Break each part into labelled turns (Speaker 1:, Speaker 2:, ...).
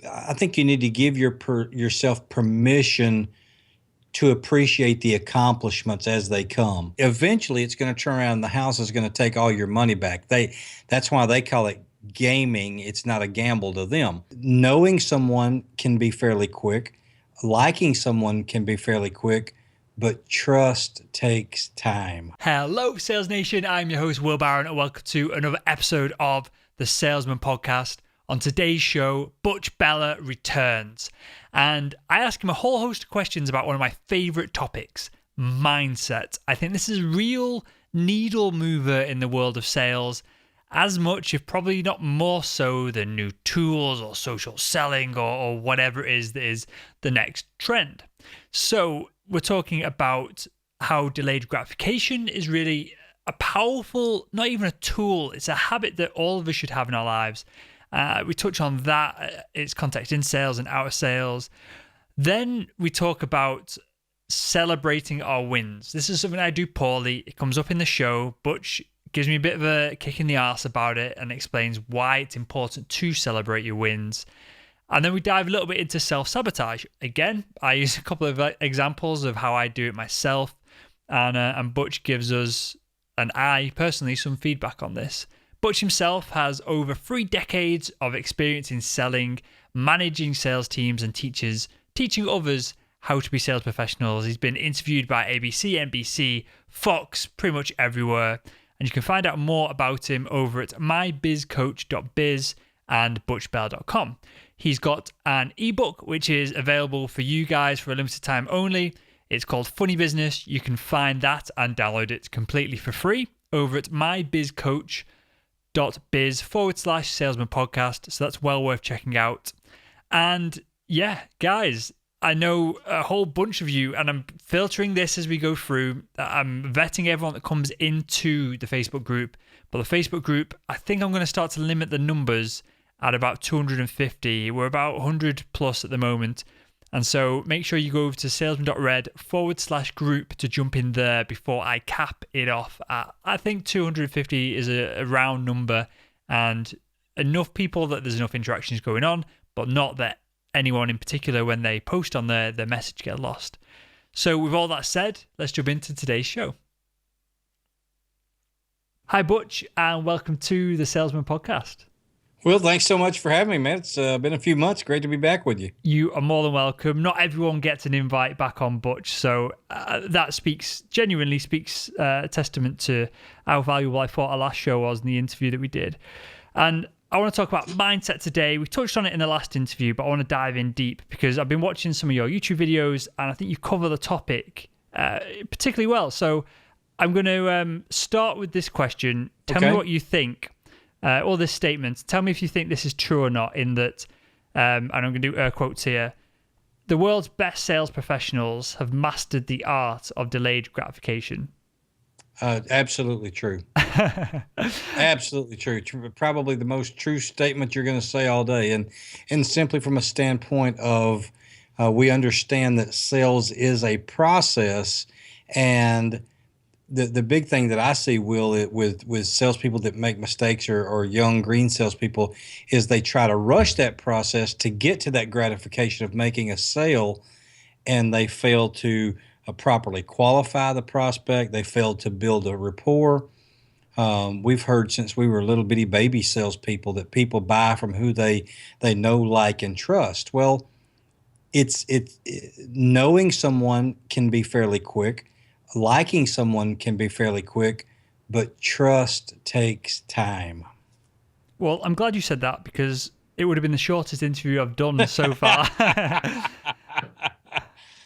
Speaker 1: I think you need to give yourself permission to appreciate the accomplishments as they come. Eventually, it's going to turn around and the house is going to take all your money back. That's why they call it gaming. It's not a gamble to them. Knowing someone can be fairly quick. Liking someone can be fairly quick, but trust takes time.
Speaker 2: Hello, Sales Nation. I'm your host, Will Barron, and welcome to another episode of the Salesman Podcast. On today's show, Butch Bellah returns, and I ask him a whole host of questions about one of my favorite topics, mindset. I think this is a real needle mover in the world of sales, as much, if probably not more so, than new tools or social selling or whatever it is that is the next trend. So we're talking about how delayed gratification is really a powerful, not even a tool, it's a habit that all of us should have in our lives. We touch on that, its context in sales and out of sales. Then we talk about celebrating our wins. This is something I do poorly. It comes up in the show. Butch gives me a bit of a kick in the arse about it and explains why it's important to celebrate your wins. And then we dive a little bit into self-sabotage. Again, I use a couple of examples of how I do it myself. And Butch gives us, and I personally, some feedback on this. Butch himself has over 3 decades of experience in selling, managing sales teams and teaching others how to be sales professionals. He's been interviewed by ABC, NBC, Fox, pretty much everywhere. And you can find out more about him over at mybizcoach.biz and butchbellah.com. He's got an ebook which is available for you guys for a limited time only. It's called Funny Business. You can find that and download it completely for free over at mybizcoach.biz/salesman podcast. So that's well worth checking out. And yeah, guys, I know a whole bunch of you, and I'm filtering this as we go through. I'm vetting everyone that comes into the Facebook group. But the Facebook group, I think I'm going to start to limit the numbers at about 250. We're about 100 plus at the moment. And so make sure you go over to salesman.red/group to jump in there before I cap it off at, I think 250 is a round number, and enough people that there's enough interactions going on, but not that anyone in particular, when they post on their message, get lost. So with all that said, let's jump into today's show. Hi, Butch, and welcome to the Salesman Podcast.
Speaker 1: Well, thanks so much for having me, man. It's been a few months. Great to be back with you.
Speaker 2: You are more than welcome. Not everyone gets an invite back on Butch, so that genuinely speaks testament to how valuable I thought our last show was in the interview that we did. And I want to talk about mindset today. We touched on it in the last interview, but I want to dive in deep because I've been watching some of your YouTube videos and I think you cover the topic particularly well. So I'm going to start with this question. Tell me what you think, or this statement. Tell me if you think this is true or not, in that, and I'm going to do air quotes here, the world's best sales professionals have mastered the art of delayed gratification.
Speaker 1: Absolutely true. Absolutely true. Probably the most true statement you're going to say all day. And simply from a standpoint of we understand that sales is a process. And the big thing that I see, Will, with salespeople that make mistakes or young green salespeople is they try to rush that process to get to that gratification of making a sale, and they fail to properly qualify the prospect. They failed to build a rapport. We've heard since we were little bitty baby salespeople that people buy from who they know, like, and trust. Well, it's knowing someone can be fairly quick. Liking someone can be fairly quick, but trust takes time.
Speaker 2: Well, I'm glad you said that because it would have been the shortest interview I've done so far.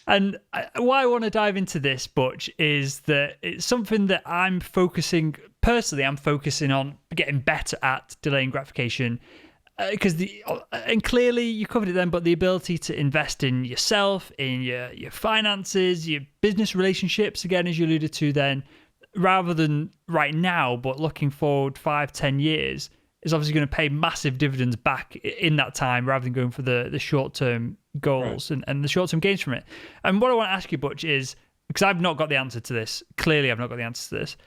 Speaker 2: And why I want to dive into this, Butch, is that it's something that I'm focusing on getting better at delaying gratification. Because and clearly you covered it then, but the ability to invest in yourself, in your finances, your business relationships, again, as you alluded to then, rather than right now, but looking forward 5-10 years, is obviously going to pay massive dividends back in that time, rather than going for the short-term goals and the short-term gains from it. And what I want to ask you, Butch, is, because I've not got the answer to this, clearly I've not got the answer to this,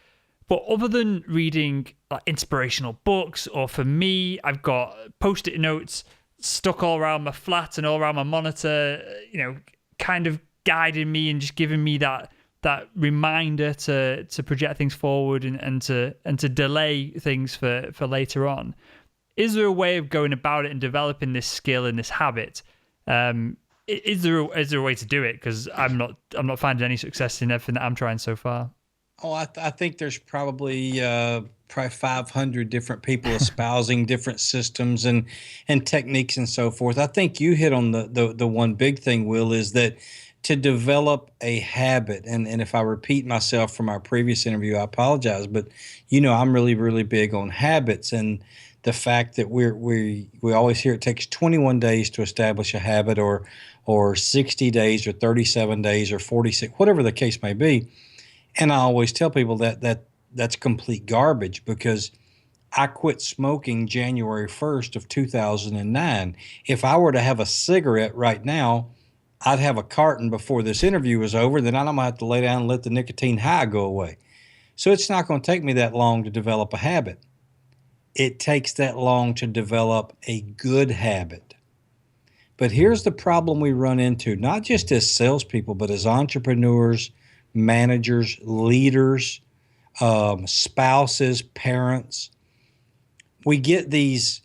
Speaker 2: but other than reading inspirational books, or for me, I've got Post-it notes stuck all around my flat and all around my monitor, kind of guiding me and just giving me that reminder to project things forward and to delay things for later on. Is there a way of going about it and developing this skill and this habit? Is there a way to do it? Because I'm not finding any success in everything that I'm trying so far.
Speaker 1: Oh, I think there's probably 500 different people espousing different systems and techniques and so forth. I think you hit on the one big thing, Will, is that to develop a habit, and if I repeat myself from our previous interview, I apologize, but I'm really, really big on habits, and the fact that we always hear it takes 21 days to establish a habit, or 60 days, or 37 days, or 46, whatever the case may be. And I always tell people that's complete garbage, because I quit smoking January 1st of 2009. If I were to have a cigarette right now, I'd have a carton before this interview was over. Then I'm going to have to lay down and let the nicotine high go away. So it's not going to take me that long to develop a habit. It takes that long to develop a good habit. But here's the problem we run into, not just as salespeople, but as entrepreneurs, managers, leaders, spouses, parents. We get these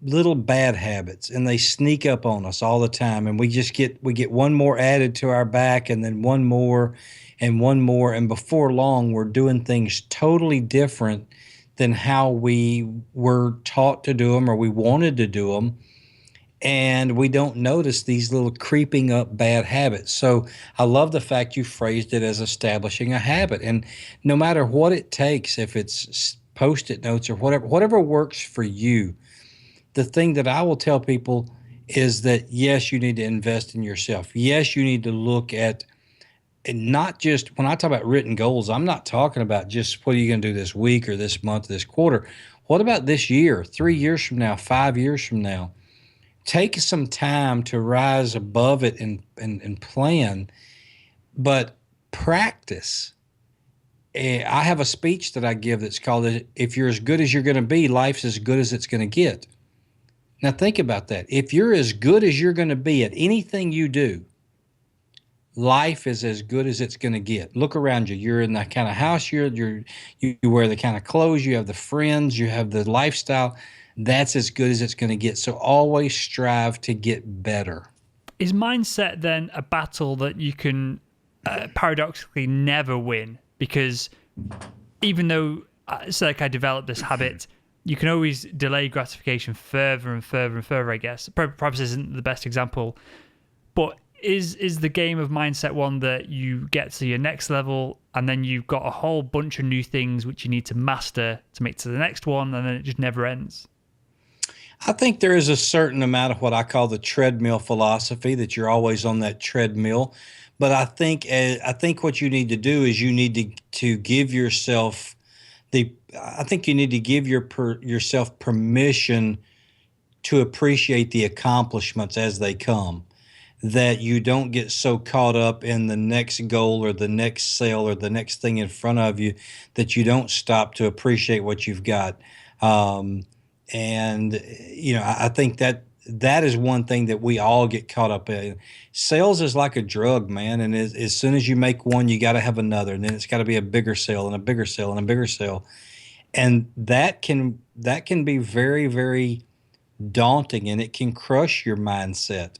Speaker 1: little bad habits, and they sneak up on us all the time, and we get one more added to our back, and then one more, and before long we're doing things totally different than how we were taught to do them or we wanted to do them. And we don't notice these little creeping up bad habits. So I love the fact you phrased it as establishing a habit. And no matter what it takes, if it's Post-it notes or whatever works for you, the thing that I will tell people is that, yes, you need to invest in yourself. Yes, you need to look at, and not just, when I talk about written goals, I'm not talking about just what are you going to do this week or this month, this quarter. What about this year, 3 years from now, 5 years from now? Take some time to rise above it and plan, but practice. I have a speech that I give that's called, if you're as good as you're going to be, life's as good as it's going to get. Now think about that. If you're as good as you're going to be at anything you do, life is as good as it's going to get. Look around you. You're in the kind of house you wear, the kind of clothes, you have the friends, you have the lifestyle. That's as good as it's going to get. So always strive to get better.
Speaker 2: Is mindset then a battle that you can paradoxically never win? Because even though it's like I developed this habit, you can always delay gratification further and further and further, I guess. Perhaps isn't the best example, but is the game of mindset one that you get to your next level and then you've got a whole bunch of new things which you need to master to make to the next one, and then it just never ends?
Speaker 1: I think there is a certain amount of what I call the treadmill philosophy, that you're always on that treadmill. But I think what you need to do is you need to give yourself yourself permission to appreciate the accomplishments as they come, that you don't get so caught up in the next goal or the next sale or the next thing in front of you that you don't stop to appreciate what you've got. I think that is one thing that we all get caught up in. Sales is like a drug, man. And as soon as you make one, you got to have another. And then it's got to be a bigger sale and a bigger sale and a bigger sale. And that can be very, very daunting, and it can crush your mindset.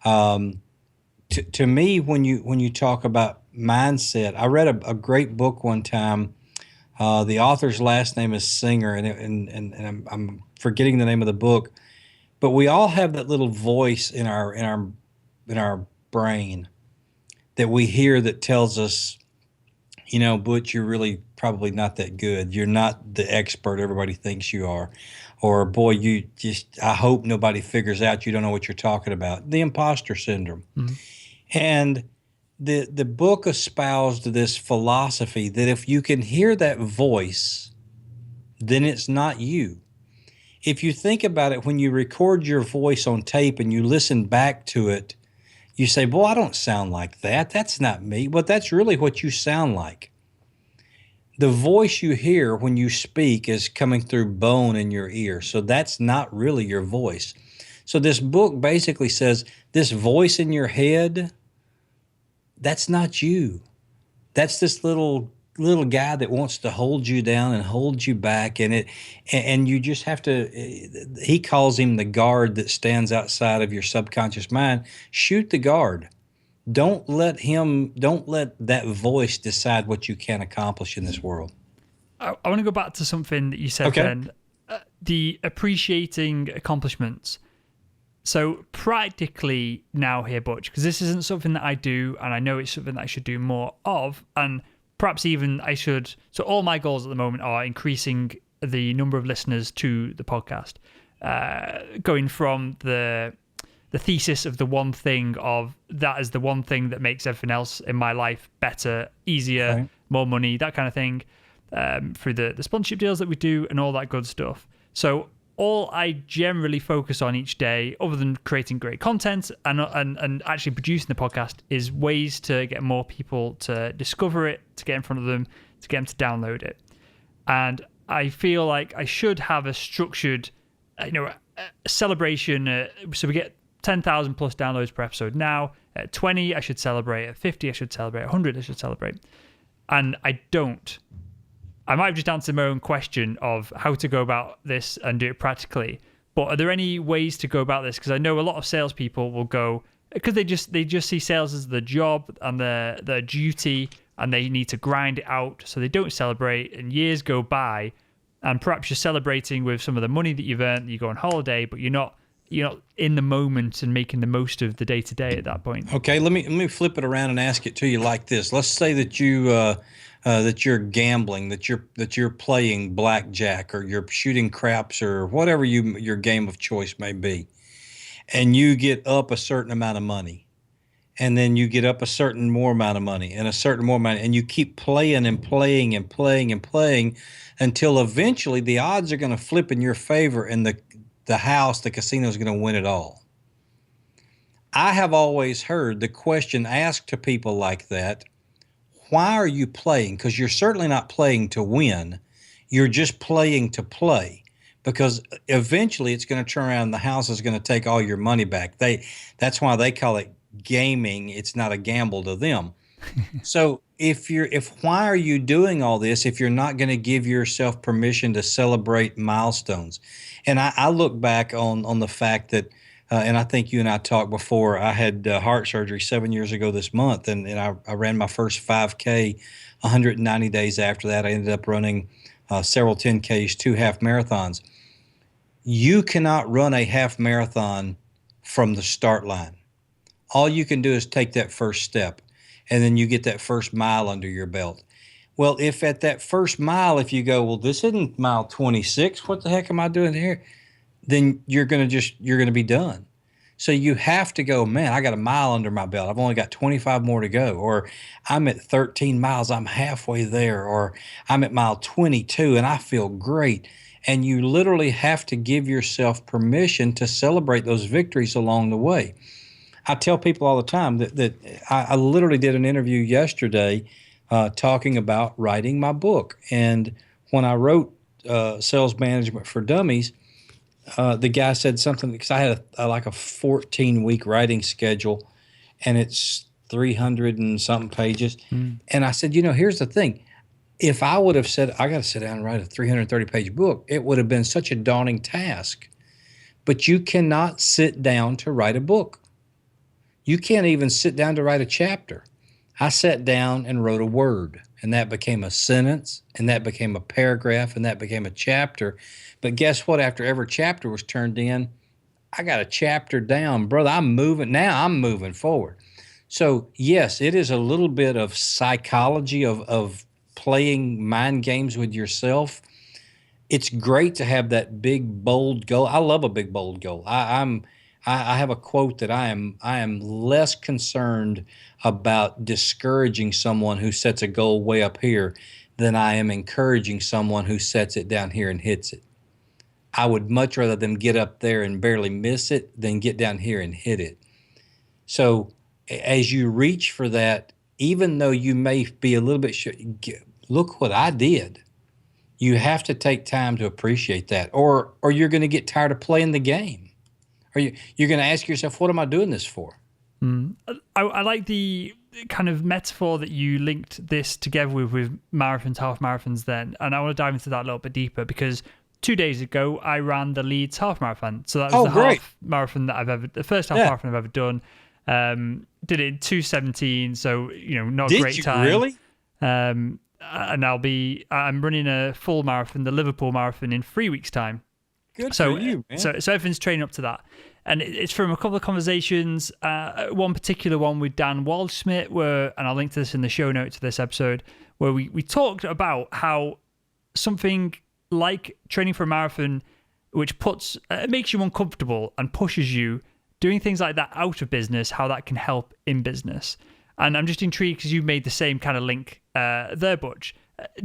Speaker 1: To me, when you talk about mindset, I read a great book one time. The author's last name is Singer, and I'm forgetting the name of the book. But we all have that little voice in our brain that we hear that tells us, Butch, you're really probably not that good. You're not the expert everybody thinks you are. Or, boy, I hope nobody figures out you don't know what you're talking about. The Imposter Syndrome. Mm-hmm. And the book espoused this philosophy that if you can hear that voice, then it's not you. If you think about it, when you record your voice on tape and you listen back to it, you say, boy, I don't sound like that. That's not me. But that's really what you sound like. The voice you hear when you speak is coming through bone in your ear. So that's not really your voice. So this book basically says this voice in your head, that's not you. That's this little guy that wants to hold you down and hold you back, and you just have to. He calls him the guard that stands outside of your subconscious mind. Shoot the guard. Don't let that voice decide what you can accomplish in this world.
Speaker 2: I want to go back to something that you said then. The appreciating accomplishments. So practically now here, Butch, because this isn't something that I do, and I know it's something that I should do more of, and perhaps even I should. So all my goals at the moment are increasing the number of listeners to the podcast, going from the thesis of the one thing of that is the one thing that makes everything else in my life better, easier,
Speaker 1: Right.
Speaker 2: more money, that kind of thing, through the sponsorship deals that we do and all that good stuff. So all I generally focus on each day, other than creating great content and actually producing the podcast, is ways to get more people to discover it, to get in front of them, to get them to download it. And I feel like I should have a structured, a celebration. So we get 10,000 plus downloads per episode now. At 20, I should celebrate. At 50, I should celebrate. At 100, I should celebrate. And I don't. I might have just answered my own question of how to go about this and do it practically. But are there any ways to go about this? Because I know a lot of salespeople will go, because they just see sales as the job and the duty, and they need to grind it out, so they don't celebrate. And years go by, and perhaps you're celebrating with some of the money that you've earned. You go on holiday, but you're not in the moment and making the most of the day to day at that point.
Speaker 1: Okay, let me flip it around and ask it to you like this. Let's say that you're gambling, that you're playing blackjack, or you're shooting craps, or whatever your game of choice may be, and you get up a certain amount of money, and then you get up a certain more amount of money, and a certain more money, and you keep playing and playing and playing and playing until eventually the odds are going to flip in your favor, and the casino is going to win it all. I have always heard the question asked to people like that, why are you playing? Because you're certainly not playing to win. You're just playing to play, because eventually it's going to turn around and the house is going to take all your money back. That's why they call it gaming. It's not a gamble to them. So why are you doing all this if you're not going to give yourself permission to celebrate milestones? And I look back on the fact that, and I think you and I talked before, I had heart surgery 7 years ago this month, and I ran my first 5K 190 days after that. I ended up running several 10Ks, 2 half marathons. You cannot run a half marathon from the start line. All you can do is take that first step, and then you get that first mile under your belt. Well, if at that first mile, if you go, well, this isn't mile 26, what the heck am I doing here? Then you're going to be done. So you have to go, man, I got a mile under my belt. I've only got 25 more to go. Or I'm at 13 miles. I'm halfway there. Or I'm at mile 22 and I feel great. And you literally have to give yourself permission to celebrate those victories along the way. I tell people all the time that I literally did an interview yesterday talking about writing my book. And when I wrote Sales Management for Dummies, the guy said something, because I had a 14-week writing schedule, and it's 300 and something pages. And I said, here's the thing. If I would have said, I got to sit down and write a 330-page book, it would have been such a daunting task. But you cannot sit down to write a book. You can't even sit down to write a chapter. I sat down and wrote a word, and that became a sentence, and that became a paragraph, and that became a chapter. But guess what? After every chapter was turned in, I got a chapter down. Brother, I'm moving forward. So, yes, it is a little bit of psychology of playing mind games with yourself. It's great to have that big, bold goal. I love a big, bold goal. I have a quote that I am less concerned about discouraging someone who sets a goal way up here than I am encouraging someone who sets it down here and hits it. I would much rather them get up there and barely miss it than get down here and hit it. So as you reach for that, even though you may be a little bit look what I did. You have to take time to appreciate that, or you're going to get tired of playing the game. You're going to ask yourself, what am I doing this for?
Speaker 2: I like the kind of metaphor that you linked this together with marathons, half marathons then. And I want to dive into that a little bit deeper because 2 days ago, I ran the Leeds half marathon. So that was half marathon that the first half marathon I've ever done. Did it in 2:17, so not a great time.
Speaker 1: Really?
Speaker 2: And I'm running a full marathon, the Liverpool marathon, in 3 weeks' time.
Speaker 1: Good for you, man.
Speaker 2: So everything's training up to that. And it's from a couple of conversations, one particular one with Dan Waldschmidt, and I'll link to this in the show notes of this episode, where we talked about how something like training for a marathon, which makes you uncomfortable and pushes you, doing things like that out of business, how that can help in business. And I'm just intrigued because you've made the same kind of link there, Butch.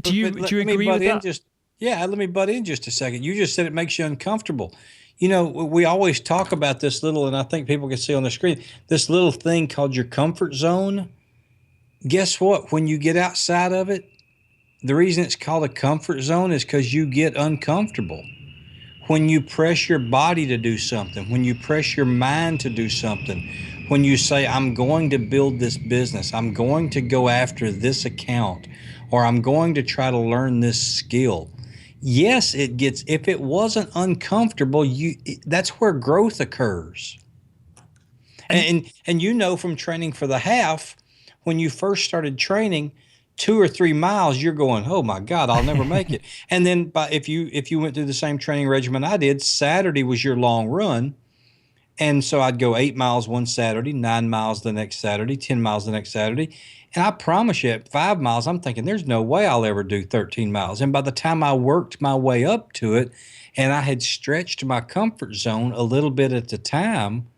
Speaker 2: Do you agree with that?
Speaker 1: Let me butt in just a second. You just said it makes you uncomfortable. We always talk about this little, and I think people can see on the screen, this little thing called your comfort zone. Guess what? When you get outside of it, the reason it's called a comfort zone is because you get uncomfortable. When you press your body to do something, when you press your mind to do something, when you say, I'm going to build this business, I'm going to go after this account, or I'm going to try to learn this skill. Yes, if it wasn't uncomfortable, that's where growth occurs. And from training for the half, when you first started training, 2 or 3 miles, you're going, oh my God, I'll never make it. And then if you went through the same training regimen I did, Saturday was your long run. And so I'd go 8 miles one Saturday, 9 miles the next Saturday, 10 miles the next Saturday. And I promise you, at 5 miles, I'm thinking, there's no way I'll ever do 13 miles. And by the time I worked my way up to it, and I had stretched my comfort zone a little bit at the time,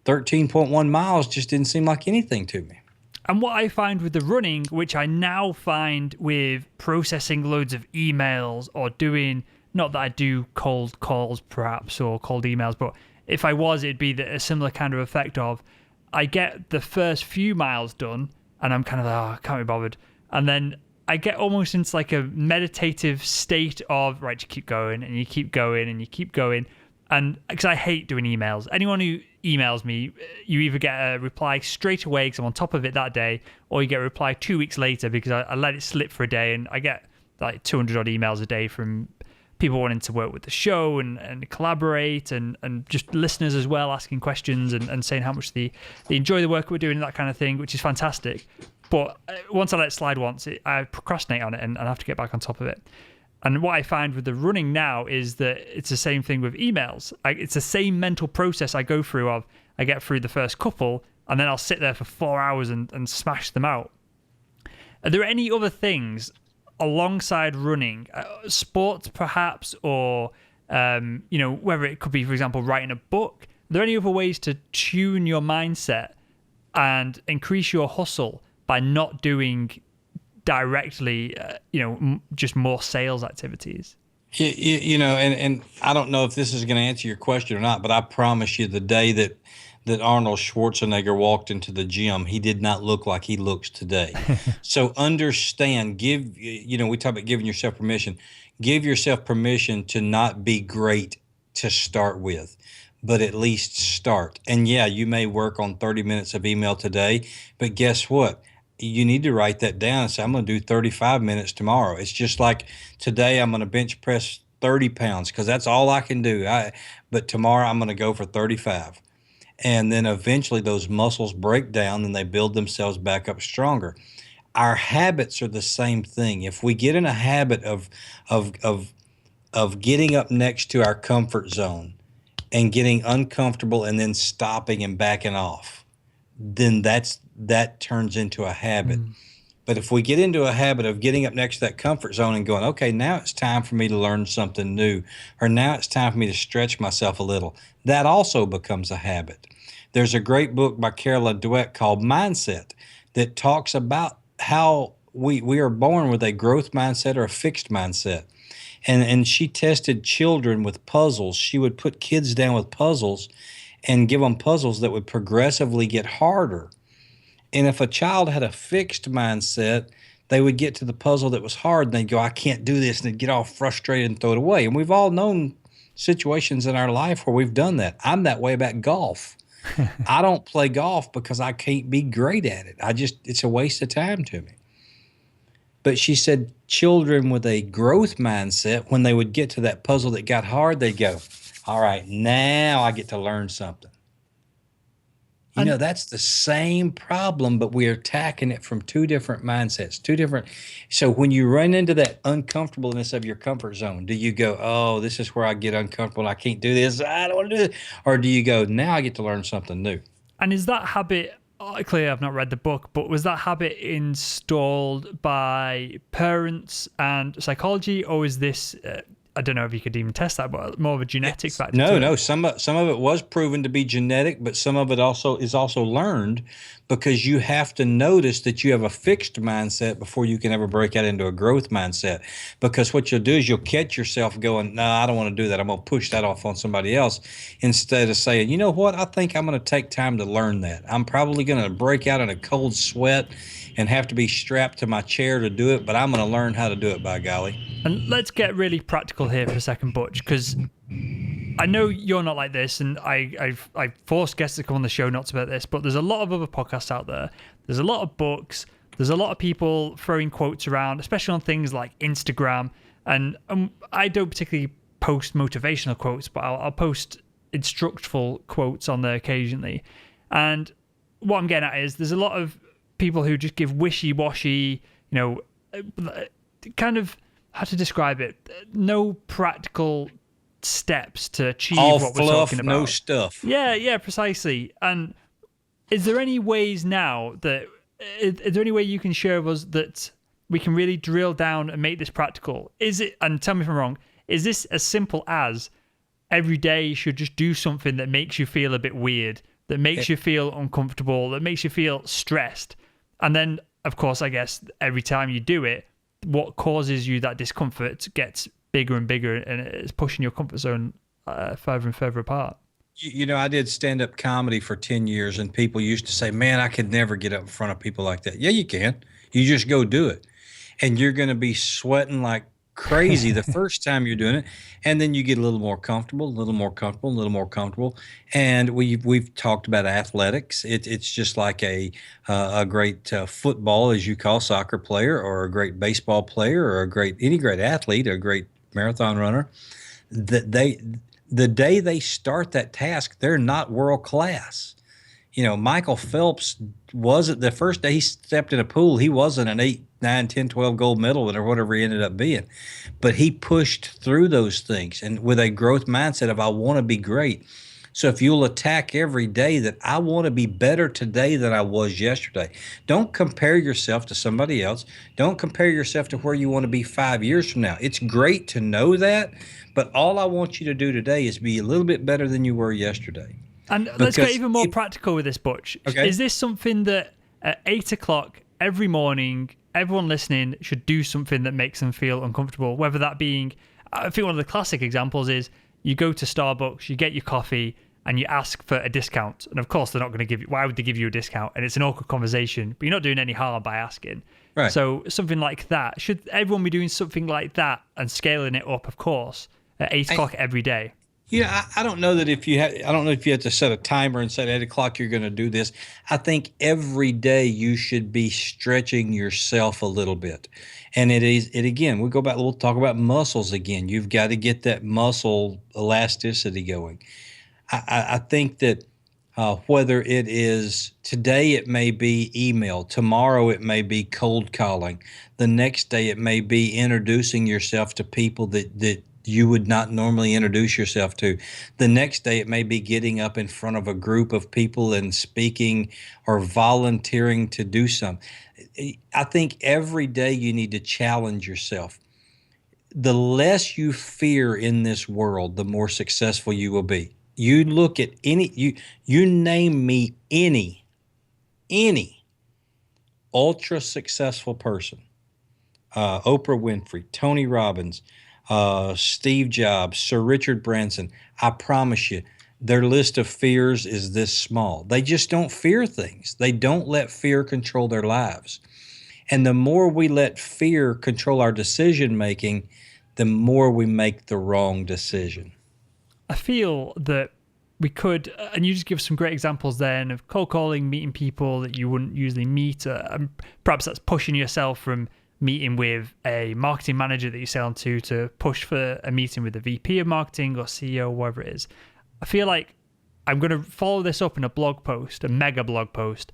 Speaker 1: 13.1 miles just didn't seem like anything to me.
Speaker 2: And what I find with the running, which I now find with processing loads of emails or doing, not that I do cold calls perhaps or cold emails, but if I was, it'd be a similar kind of effect of, I get the first few miles done and I'm kind of I can't be bothered. And then I get almost into like a meditative state of, right, you keep going and you keep going and you keep going. And because I hate doing emails. Anyone who emails me, you either get a reply straight away because I'm on top of it that day, or you get a reply 2 weeks later because I let it slip for a day, and I get like 200 odd emails a day from people wanting to work with the show and collaborate, and just listeners as well asking questions and saying how much they enjoy the work we're doing and that kind of thing, which is fantastic. But once I let it slide I procrastinate on it and I have to get back on top of it. And what I find with the running now is that it's the same thing with emails. It's the same mental process I go through of, I get through the first couple and then I'll sit there for 4 hours and smash them out. Are there any other things alongside running, sports perhaps, or, whether it could be, for example, writing a book? Are there any other ways to tune your mindset and increase your hustle by not doing directly, just more sales activities?
Speaker 1: And I don't know if this is going to answer your question or not, but I promise you the day that Arnold Schwarzenegger walked into the gym, he did not look like he looks today. So understand, we talk about giving yourself permission. Give yourself permission to not be great to start with, but at least start. And yeah, you may work on 30 minutes of email today, but guess what? You need to write that down and say, I'm going to do 35 minutes tomorrow. It's just like today I'm going to bench press 30 pounds because that's all I can do. But tomorrow I'm going to go for 35. And then eventually those muscles break down and they build themselves back up stronger. Our habits are the same thing. If we get in a habit of getting up next to our comfort zone and getting uncomfortable and then stopping and backing off, then that turns into a habit. But if we get into a habit of getting up next to that comfort zone and going, okay, now it's time for me to learn something new, or now it's time for me to stretch myself a little, that also becomes a habit. There's a great book by Carolyn Dweck called Mindset that talks about how we are born with a growth mindset or a fixed mindset. And she tested children with puzzles. She would put kids down with puzzles and give them puzzles that would progressively get harder. And if a child had a fixed mindset, they would get to the puzzle that was hard and they'd go, I can't do this, and they'd get all frustrated and throw it away. And we've all known situations in our life where we've done that. I'm that way about golf. I don't play golf because I can't be great at it. It's a waste of time to me. But she said children with a growth mindset, when they would get to that puzzle that got hard, they'd go, all right, now I get to learn something. That's the same problem, but we're attacking it from two different mindsets, So when you run into that uncomfortableness of your comfort zone, do you go, oh, this is where I get uncomfortable. I can't do this. I don't want to do this. Or do you go, now I get to learn something new?
Speaker 2: And is that habit, clearly I've not read the book, but was that habit installed by parents and psychology, or is this, I don't know if you could even test that, but more of a genetic factor?
Speaker 1: No. Some of it was proven to be genetic, but some of it is also learned, because you have to notice that you have a fixed mindset before you can ever break out into a growth mindset. Because what you'll do is you'll catch yourself going, no, I don't want to do that. I'm going to push that off on somebody else, instead of saying, you know what? I think I'm going to take time to learn that. I'm probably going to break out in a cold sweat and have to be strapped to my chair to do it, but I'm going to learn how to do it, by golly.
Speaker 2: And let's get really practical here for a second, Butch, because I know you're not like this, and I forced guests to come on the show not to about this, but there's a lot of other podcasts out there. There's a lot of books. There's a lot of people throwing quotes around, especially on things like Instagram. And I don't particularly post motivational quotes, but I'll post instructional quotes on there occasionally. And what I'm getting at is there's a lot of people who just give wishy-washy, kind of, how to describe it, no practical steps to achieve
Speaker 1: all
Speaker 2: what
Speaker 1: fluff,
Speaker 2: we're talking about.
Speaker 1: No stuff.
Speaker 2: Yeah, precisely. And is there any ways now that, is there any way you can share with us that we can really drill down and make this practical? Is it, and tell me if I'm wrong, is this as simple as every day you should just do something that makes you feel a bit weird, that makes you feel uncomfortable, that makes you feel stressed? And then, of course, I guess every time you do it, what causes you that discomfort gets bigger and bigger, and it's pushing your comfort zone further and further apart.
Speaker 1: I did stand-up comedy for 10 years, and people used to say, man, I could never get up in front of people like that. Yeah, you can. You just go do it. And you're going to be sweating like crazy the first time you're doing it, and then you get a little more comfortable, a little more comfortable, a little more comfortable. And we've talked about athletics. It's just like a great football, as you call soccer player, or a great baseball player, or any great athlete, a great marathon runner. The day they start that task, they're not world class. Michael Phelps wasn't, the first day he stepped in a pool, he wasn't an 8, 9, 10, 12 gold medalist or whatever he ended up being. But he pushed through those things, and with a growth mindset of, I want to be great. So if you'll attack every day that I want to be better today than I was yesterday. Don't compare yourself to somebody else. Don't compare yourself to where you want to be 5 years from now. It's great to know that, but all I want you to do today is be a little bit better than you were yesterday.
Speaker 2: And let's get even more practical with this, Butch.
Speaker 1: Okay.
Speaker 2: Is this something that at 8 o'clock every morning, everyone listening should do something that makes them feel uncomfortable? Whether that being, I think one of the classic examples is you go to Starbucks, you get your coffee, and you ask for a discount. And of course, they're not going to give you, why would they give you a discount? And it's an awkward conversation, but you're not doing any harm by asking.
Speaker 1: Right.
Speaker 2: So something like that. Should everyone be doing something like that and scaling it up, of course, at 8 o'clock every day?
Speaker 1: I don't know that I don't know if you have to set a timer and say at 8 o'clock you're going to do this. I think every day you should be stretching yourself a little bit. And again, we'll talk about muscles again. You've got to get that muscle elasticity going. I think that whether it is today, it may be email, tomorrow it may be cold calling, the next day it may be introducing yourself to people that you would not normally introduce yourself to. The next day, it may be getting up in front of a group of people and speaking or volunteering to do something. I think every day you need to challenge yourself. The less you fear in this world, the more successful you will be. You look at you name me any ultra successful person, Oprah Winfrey, Tony Robbins, Steve Jobs, Sir Richard Branson. I promise you, their list of fears is this small. They just don't fear things. They don't let fear control their lives. And the more we let fear control our decision making, the more we make the wrong decision.
Speaker 2: I feel that we could, and you just give some great examples then of cold calling, meeting people that you wouldn't usually meet. And perhaps that's pushing yourself from meeting with a marketing manager that you sell to push for a meeting with the VP of marketing or CEO, whatever it is. I feel like I'm going to follow this up in a blog post, a mega blog post,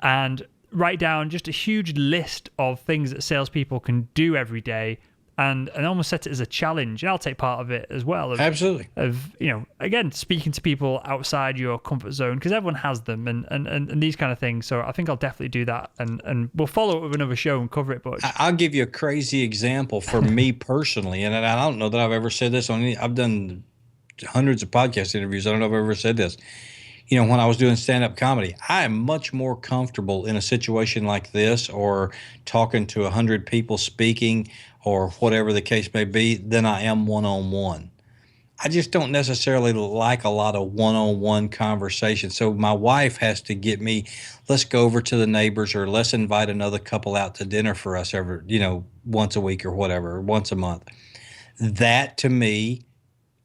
Speaker 2: and write down just a huge list of things that salespeople can do every day, and almost set it as a challenge. And I'll take part of it as well.
Speaker 1: Absolutely.
Speaker 2: Of, again, speaking to people outside your comfort zone, because everyone has them, and these kind of things. So I think I'll definitely do that, and we'll follow up with another show and cover it. But
Speaker 1: I'll give you a crazy example for me personally, and I don't know that I've ever said this on any. I've done hundreds of podcast interviews. I don't know if I've ever said this. When I was doing stand-up comedy, I am much more comfortable in a situation like this, or talking to 100 people speaking, or whatever the case may be, than I am one-on-one. I just don't necessarily like a lot of one-on-one conversation. So my wife has to get me, let's go over to the neighbors, or let's invite another couple out to dinner for us every, once a week or whatever, or once a month. That, to me,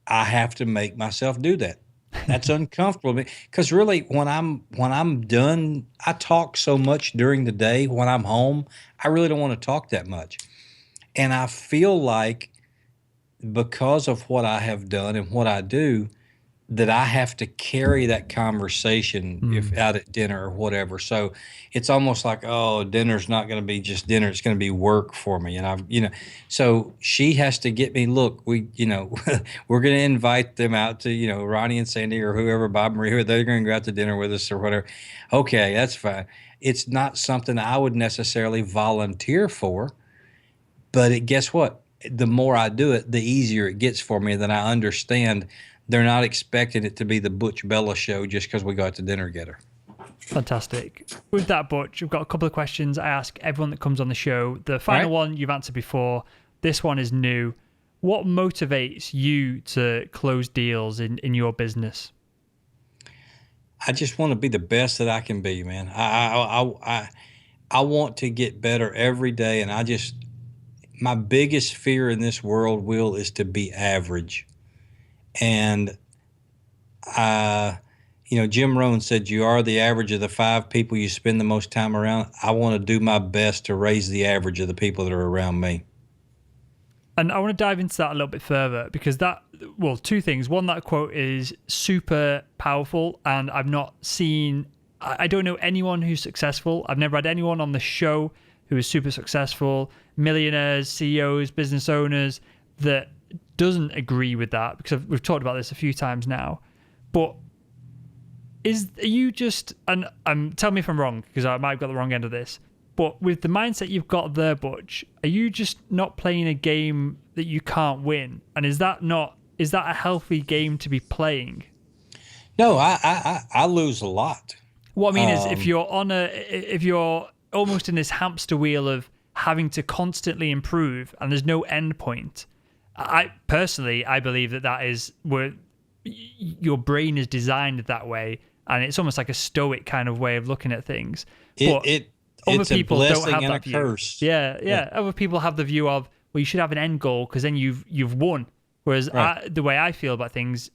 Speaker 1: I have to make myself do that. That's uncomfortable because really when I'm done, I talk so much during the day. When I'm home, I really don't want to talk that much. And I feel like because of what I have done and what I do, that I have to carry that conversation if out at dinner or whatever. So it's almost like, oh, dinner's not going to be just dinner. It's going to be work for me. And so she has to get me, look, we're going to invite them out to, Ronnie and Sandy or whoever, Bob and Marie, they're going to go out to dinner with us or whatever. Okay, that's fine. It's not something I would necessarily volunteer for, but guess what? The more I do it, the easier it gets for me. That I understand they're not expecting it to be the Butch Bellah show just because we go out to dinner together.
Speaker 2: Fantastic. With that, Butch, we've got a couple of questions I ask everyone that comes on the show. The final one you've answered before. This one is new. What motivates you to close deals in your business?
Speaker 1: I just want to be the best that I can be, man. I want to get better every day, and my biggest fear in this world, Will, is to be average. And Jim Rohn said, you are the average of the 5 people you spend the most time around. I want to do my best to raise the average of the people that are around me.
Speaker 2: And I want to dive into that a little bit further, because two things. One, that quote is super powerful, and I don't know anyone who's successful. I've never had anyone on the show who is super successful, millionaires, CEOs, business owners, that doesn't agree with that, because we've talked about this a few times now. But are you just, and tell me if I'm wrong, because I might have got the wrong end of this, but with the mindset you've got there, Butch, are you just not playing a game that you can't win? And is that a healthy game to be playing?
Speaker 1: No, I lose a lot.
Speaker 2: What I mean is, if you're almost in this hamster wheel of having to constantly improve and there's no end point, I believe that is where your brain is designed that way, and it's almost like a stoic kind of way of looking at things.
Speaker 1: It's a blessing and a curse.
Speaker 2: Yeah. Other people have the view of, well, you should have an end goal because then you've won. Whereas the way I feel about things,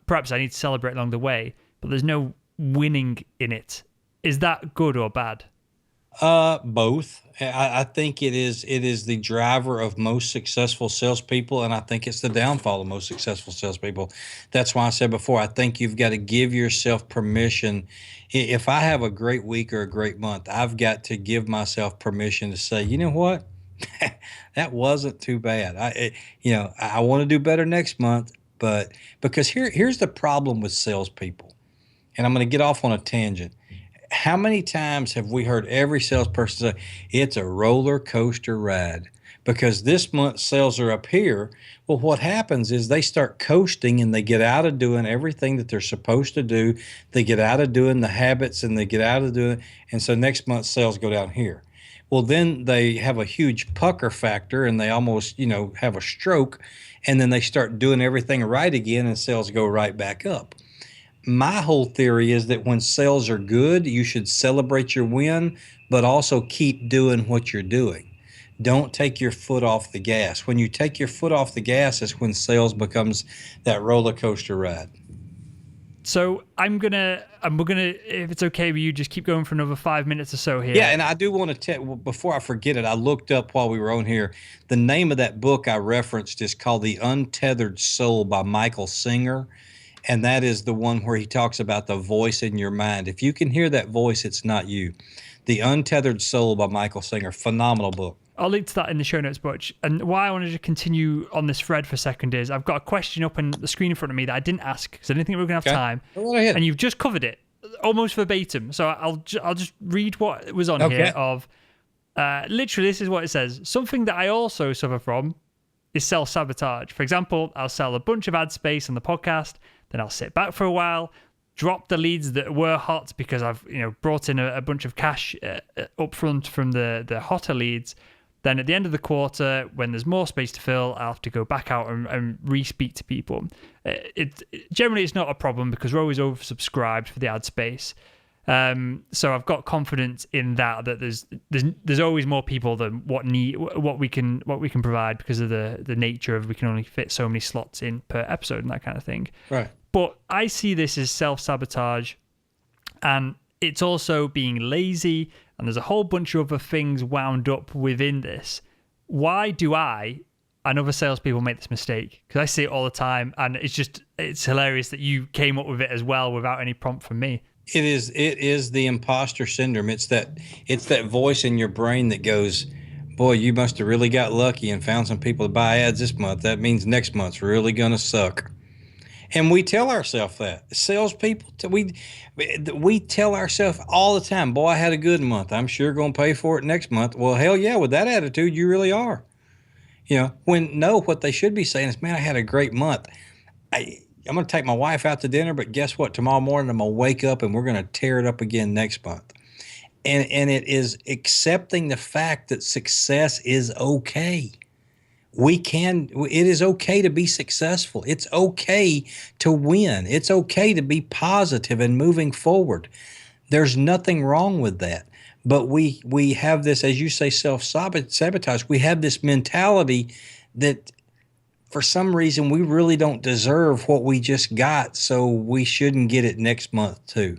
Speaker 2: perhaps I need to celebrate along the way, but there's no winning in it. Is that good or bad?
Speaker 1: Both. I think it is the driver of most successful salespeople, and I think it's the downfall of most successful salespeople. That's why I said before, I think you've got to give yourself permission. If I have a great week or a great month, I've got to give myself permission to say, you know what, that wasn't too bad. I want to do better next month, but because here's the problem with salespeople, and I'm going to get off on a tangent. How many times have we heard every salesperson say, it's a roller coaster ride? Because this month's sales are up here. Well, what happens is they start coasting and they get out of doing everything that they're supposed to do. They get out of doing the habits and they get out of doing, and so next month's sales go down here. Well, then they have a huge pucker factor and they almost, have a stroke, and then they start doing everything right again and sales go right back up. My whole theory is that when sales are good, you should celebrate your win, but also keep doing what you're doing. Don't take your foot off the gas. When you take your foot off the gas is when sales becomes that roller coaster ride.
Speaker 2: So we're gonna, if it's okay with you, just keep going for another 5 minutes or so here.
Speaker 1: Yeah, and I do want to tell, before I forget it, I looked up while we were on here. The name of that book I referenced is called The Untethered Soul by Michael Singer. And that is the one where he talks about the voice in your mind. If you can hear that voice, it's not you. The Untethered Soul by Michael Singer. Phenomenal book.
Speaker 2: I'll link to that in the show notes, Butch. And why I wanted to continue on this thread for a second is I've got a question up on the screen in front of me that I didn't ask because I didn't think we were going to have time.
Speaker 1: Go ahead.
Speaker 2: And you've just covered it almost verbatim. So I'll just read what was on here of literally this is what it says. Something that I also suffer from is self-sabotage. For example, I'll sell a bunch of ad space on the podcast, then I'll sit back for a while, drop the leads that were hot because I've brought in a bunch of cash up front from the hotter leads. Then at the end of the quarter, when there's more space to fill, I'll have to go back out and re-speak to people. Generally, it's not a problem because we're always oversubscribed for the ad space. So I've got confidence in that there's always more people than what we can provide because of the nature of we can only fit so many slots in per episode and that kind of thing.
Speaker 1: Right.
Speaker 2: But I see this as self-sabotage, and it's also being lazy, and there's a whole bunch of other things wound up within this. Why do I and other salespeople make this mistake? Because I see it all the time, and it's hilarious that you came up with it as well without any prompt from me.
Speaker 1: It is the imposter syndrome. It's that voice in your brain that goes, boy, you must have really got lucky and found some people to buy ads this month. That means next month's really going to suck. And we tell ourselves that. Salespeople, we tell ourselves all the time, boy, I had a good month. I'm sure going to pay for it next month. Well, hell yeah, with that attitude, you really are. What they should be saying is, man, I had a great month. I'm going to take my wife out to dinner, but guess what? Tomorrow morning, I'm going to wake up and we're going to tear it up again next month. And it is accepting the fact that success is okay. It is okay to be successful. It's okay to win. It's okay to be positive and moving forward. There's nothing wrong with that. But we have this, as you say, self-sabotage. We have this mentality that for some reason we really don't deserve what we just got, so we shouldn't get it next month too.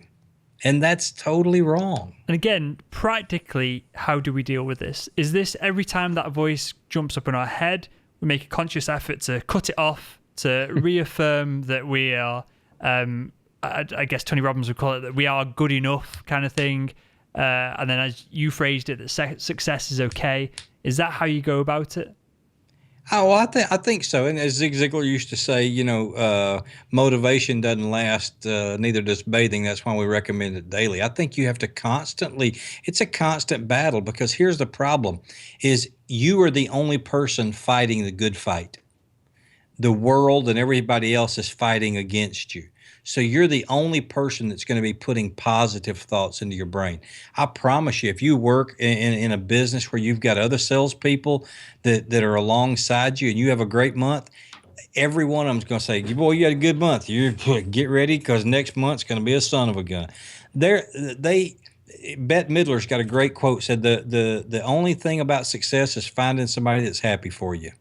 Speaker 1: And that's totally wrong.
Speaker 2: And again, practically, how do we deal with this? Is this every time that voice jumps up in our head, we make a conscious effort to cut it off, to reaffirm that we are, I guess Tony Robbins would call it, that we are good enough kind of thing. And then as you phrased it, that success is okay. Is that how you go about it?
Speaker 1: Oh, I think so. And as Zig Ziglar used to say, motivation doesn't last, neither does bathing. That's why we recommend it daily. I think you have to it's a constant battle, because here's the problem, is you are the only person fighting the good fight. The world and everybody else is fighting against you. So you're the only person that's going to be putting positive thoughts into your brain. I promise you, if you work in a business where you've got other salespeople that are alongside you and you have a great month, every one of them's going to say, boy, you had a good month. You get ready, because next month's going to be a son of a gun. Bette Midler's got a great quote, said the only thing about success is finding somebody that's happy for you.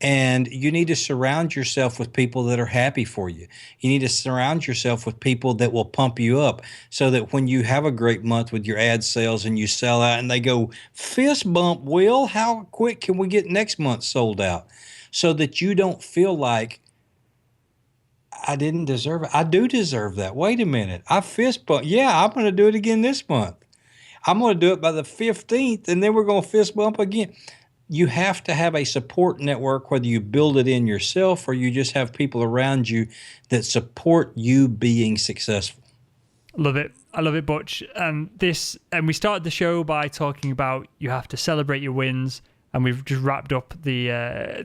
Speaker 1: And you need to surround yourself with people that are happy for you. You need to surround yourself with people that will pump you up, so that when you have a great month with your ad sales and you sell out and they go, fist bump, Will, how quick can we get next month sold out? So that you don't feel like, I didn't deserve it. I do deserve that. Wait a minute. I fist bump. Yeah, I'm going to do it again this month. I'm going to do it by the 15th, and then we're going to fist bump again. You have to have a support network, whether you build it in yourself or you just have people around you that support you being successful.
Speaker 2: Love it. I love it, Butch. And we started the show by talking about you have to celebrate your wins, and we've just wrapped up the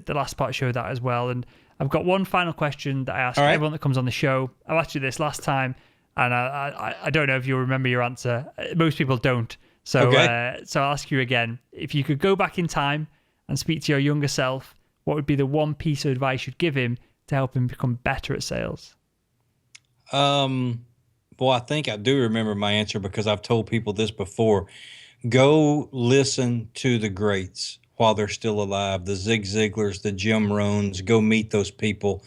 Speaker 2: last part of the show that as well. And I've got one final question that I ask everyone that comes on the show. I asked you this last time, and I don't know if you'll remember your answer. Most people don't. So, so I'll ask you again. If you could go back in time and speak to your younger self, what would be the one piece of advice you'd give him to help him become better at sales?
Speaker 1: Well, I think I do remember my answer, because I've told people this before. Go listen to the greats while they're still alive, the Zig Ziglars, the Jim Rohns. Go meet those people,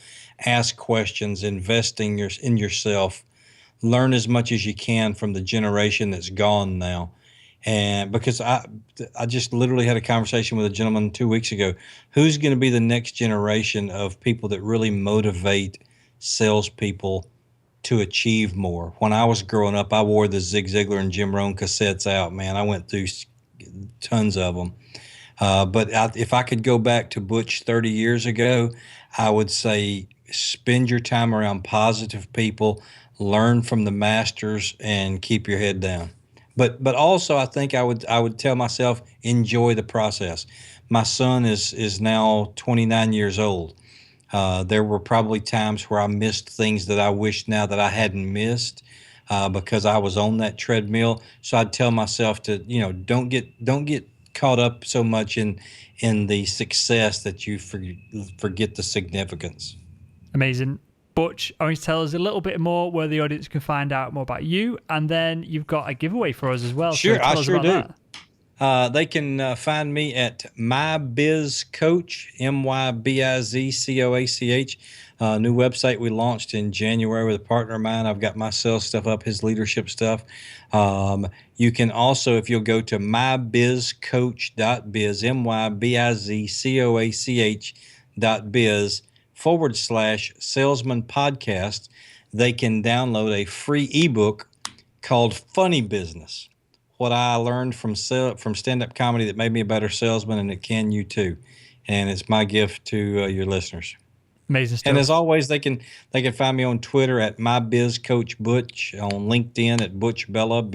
Speaker 1: ask questions, invest in yourself, learn as much as you can from the generation that's gone now. And because I just literally had a conversation with a gentleman 2 weeks ago, who's going to be the next generation of people that really motivate salespeople to achieve more? When I was growing up, I wore the Zig Ziglar and Jim Rohn cassettes out, man. I went through tons of them. If I could go back to Butch 30 years ago, I would say spend your time around positive people, learn from the masters, and keep your head down. But also, I think I would tell myself, enjoy the process. My son is now 29 years old. There were probably times where I missed things that I wish now that I hadn't missed, because I was on that treadmill. So I'd tell myself to, don't get caught up so much in the success that you forget the significance.
Speaker 2: Amazing. Butch, I want you to tell us a little bit more where the audience can find out more about you, and then you've got a giveaway for us as well.
Speaker 1: Sure,
Speaker 2: so tell
Speaker 1: I
Speaker 2: us
Speaker 1: sure
Speaker 2: about
Speaker 1: do.
Speaker 2: that.
Speaker 1: They can find me at MyBizCoach, MyBizCoach. New website we launched in January with a partner of mine. I've got my sales stuff up, his leadership stuff. You can also, if you'll go to mybizcoach.biz, MyBizCoach.biz /Salesman Podcast, they can download a free ebook called Funny Business: What I Learned from stand-up comedy that made me a better salesman, and it can you too. And it's my gift to your listeners.
Speaker 2: Amazing stuff.
Speaker 1: And as always, they can find me on Twitter at MyBizCoachButch, on LinkedIn at Butch Bellah,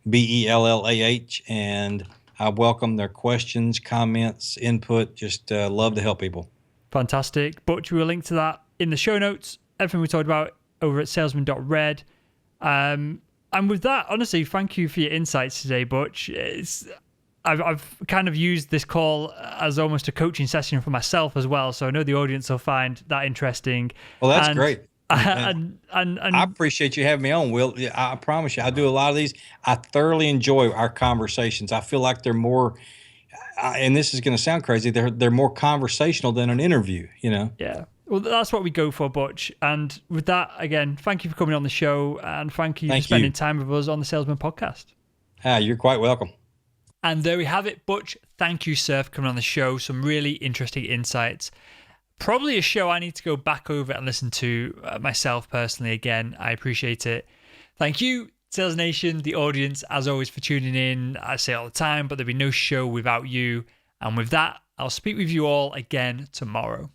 Speaker 1: ButchBellah, and I welcome their questions, comments, input. Just love to help people.
Speaker 2: Fantastic. Butch, we'll link to that in the show notes. Everything we talked about over at salesman.red. And with that, honestly, thank you for your insights today, Butch. I've kind of used this call as almost a coaching session for myself as well, so I know the audience will find that interesting.
Speaker 1: Well, that's great.
Speaker 2: And
Speaker 1: I appreciate you having me on, Will. I promise you, I do a lot of these. I thoroughly enjoy our conversations. I feel like they're more, and this is going to sound crazy, they're more conversational than an interview,
Speaker 2: Yeah. Well, that's what we go for, Butch. And with that, again, thank you for coming on the show, and thank you for spending time with us on the Salesman Podcast.
Speaker 1: You're quite welcome.
Speaker 2: And there we have it, Butch. Thank you, sir, for coming on the show. Some really interesting insights. Probably a show I need to go back over and listen to myself personally again. I appreciate it. Thank you, Sales Nation, the audience, as always, for tuning in. I say it all the time, but there'd be no show without you. And with that, I'll speak with you all again tomorrow.